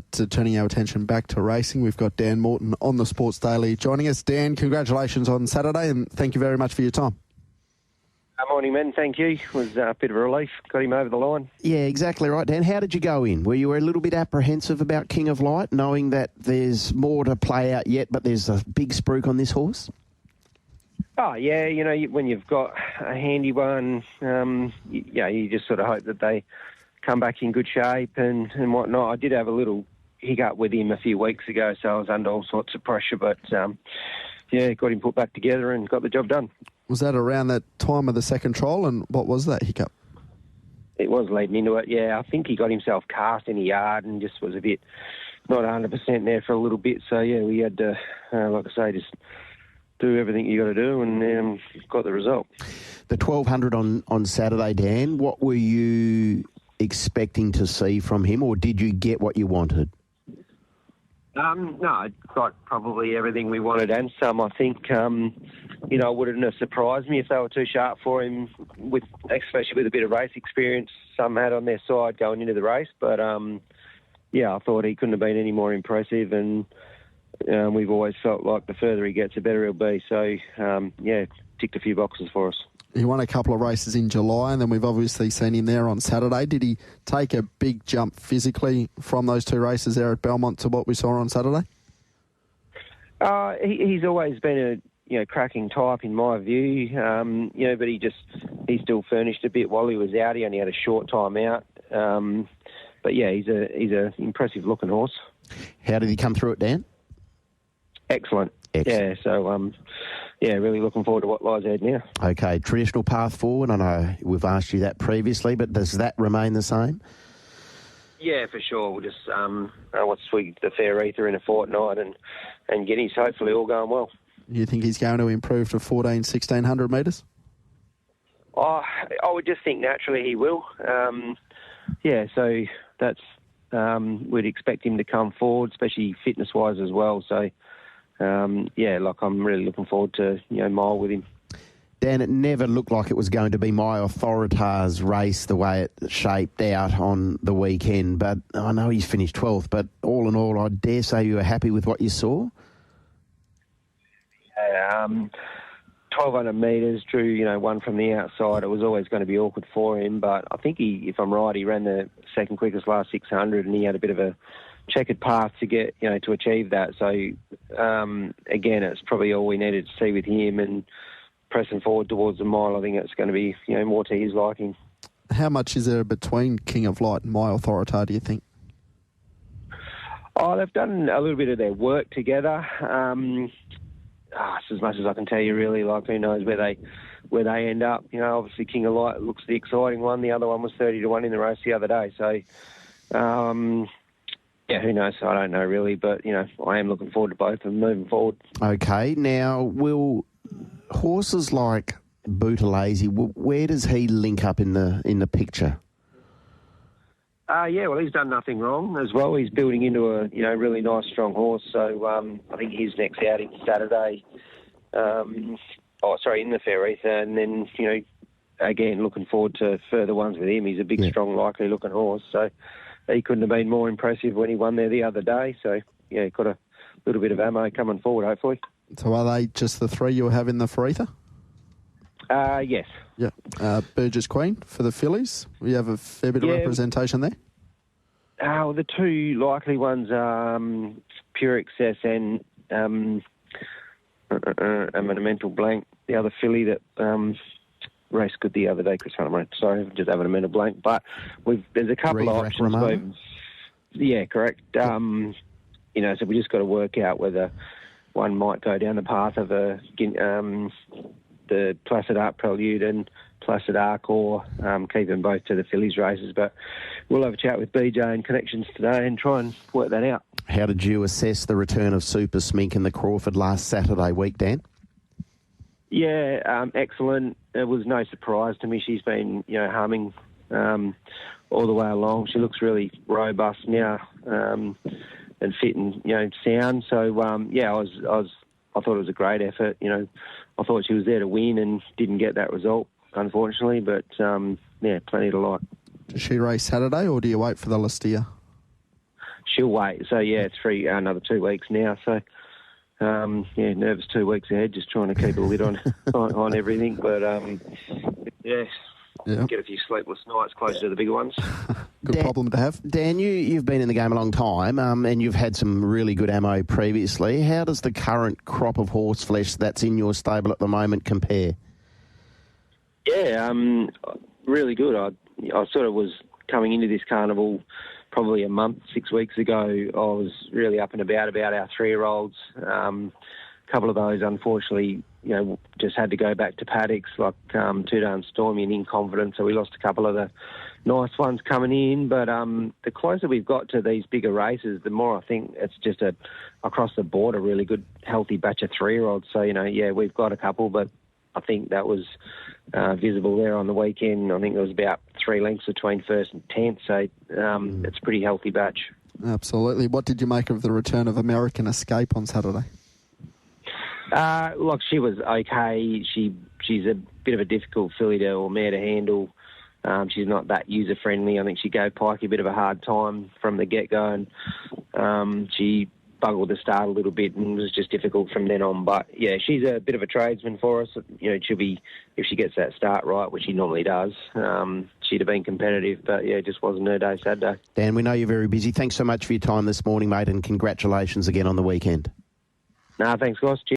tonight, turning our attention back to racing. We've got Dan Morton on the Sports Daily joining us. Dan, congratulations on Saturday and thank you very much for your time. Morning, man. Thank you. It was a bit of a relief. Got him over the line. Yeah, exactly right, Dan. How did you go in? Were you a little bit apprehensive about King of Light, knowing that there's more to play out yet, but there's a big spruik on this horse? Oh, yeah. You know, when you've got a handy one, you just sort of hope that they come back in good shape and whatnot. I did have a little hiccup with him a few weeks ago, so I was under all sorts of pressure, but, got him put back together and got the job done. Was that around that time of the second trial, and what was that hiccup? It was leading into it, yeah. I think he got himself cast in a yard and just was a bit not 100% there for a little bit. So, yeah, we had to, like I say, just do everything you got to do and got the result. The 1200 on Saturday, Dan, what were you expecting to see from him, or did you get what you wanted? No, got probably everything we wanted and some. I think, it wouldn't have surprised me if they were too sharp for him, especially with a bit of race experience some had on their side going into the race. But, I thought he couldn't have been any more impressive, and we've always felt like the further he gets, the better he'll be. So, ticked a few boxes for us. He won a couple of races in July, and then we've obviously seen him there on Saturday. Did he take a big jump physically from those two races there at Belmont to what we saw on Saturday? He's always been a cracking type in my view, but he still furnished a bit while he was out. He only had a short time out. He's a impressive looking horse. How did he come through it, Dan? Excellent. Yeah, so, really looking forward to what lies ahead now. Okay, traditional path forward. I know we've asked you that previously, but does that remain the same? Yeah, for sure. We'll just the fair ether in a fortnight and get his hopefully all going well. You think he's going to improve to 1,1600 metres? I would just think naturally he will. So that's we'd expect him to come forward, especially fitness-wise as well. So, I'm really looking forward to, mile with him. Dan, it never looked like it was going to be my Authoritas race the way it shaped out on the weekend, but I know he's finished 12th, but all in all, I dare say you were happy with what you saw? 1,200 metres, drew, one from the outside. It was always going to be awkward for him, but I think if I'm right, he ran the second quickest last 600 and he had a bit of a checkered path to get, to achieve that. So, again, it's probably all we needed to see with him, and pressing forward towards the mile, I think it's going to be, more to his liking. How much is there between King of Light and My Authorita, do you think? Oh, they've done a little bit of their work together. As much as I can tell you, really, like who knows where they end up. Obviously King of Light looks the exciting one. The other one was 30-1 in the race the other day. So, who knows? I don't know really, but I am looking forward to both of them moving forward. Okay, now will horses like Boutalese, where does he link up in the picture? He's done nothing wrong as well. He's building into a really nice, strong horse. So I think his next outing Saturday. In the fair ether, and then again looking forward to further ones with him. He's a big, strong, likely looking horse. So he couldn't have been more impressive when he won there the other day. So got a little bit of ammo coming forward, hopefully. So are they just the three you'll have in the fair ether? Yes. Yeah. Burgess Queen for the fillies. We have a fair bit of representation there. The two likely ones are Pure Excess and a mental blank. The other filly that raced good the other day, Chris Hunter. Sorry, just having a mental blank. But there's a couple of options. Yeah, correct. So we just got to work out whether one might go down the path of the Placid Arc Prelude and Placid Arc, or keep them both to the fillies races. But we'll have a chat with BJ and Connections today and try and work that out. How did you assess the return of Super Smink in the Crawford last Saturday week, Dan? Yeah, excellent. It was no surprise to me. She's been, humming all the way along. She looks really robust now and fit and, sound. So, I thought it was a great effort. I thought she was there to win and didn't get that result, unfortunately. But, plenty to like. Does she race Saturday or do you wait for the Listia? she'll wait. So, yeah, it's free another 2 weeks now. So, nervous 2 weeks ahead, just trying to keep a lid on everything. But, yeah, get a few sleepless nights closer to the bigger ones. Good problem to have. Dan, you've been in the game a long time and you've had some really good ammo previously. How does the current crop of horse flesh that's in your stable at the moment compare? Yeah, really good. I sort of was coming into this carnival probably a month, 6 weeks ago. I was really up and about our 3-year-olds. A couple of those, unfortunately, just had to go back to paddocks, like Tudor and Stormy and Inconfident, so we lost a couple of the nice ones coming in. But the closer we've got to these bigger races, the more I think it's just across the board a really good, healthy batch of 3-year-olds. So, we've got a couple, but I think that was visible there on the weekend. I think there was about 3 lengths between first and 10th, so it's a pretty healthy batch. Absolutely. What did you make of the return of American Escape on Saturday? Look, she was okay. She's a bit of a difficult filly or mare to handle. She's not that user-friendly. I think she gave Pikey a bit of a hard time from the get-go, and she buggled the start a little bit and was just difficult from then on. But, yeah, she's a bit of a tradesman for us. She'll be, if she gets that start right, which she normally does, she'd have been competitive. But, yeah, it just wasn't her day Saturday. Dan, we know you're very busy. Thanks so much for your time this morning, mate, and congratulations again on the weekend. Thanks, guys. Cheers.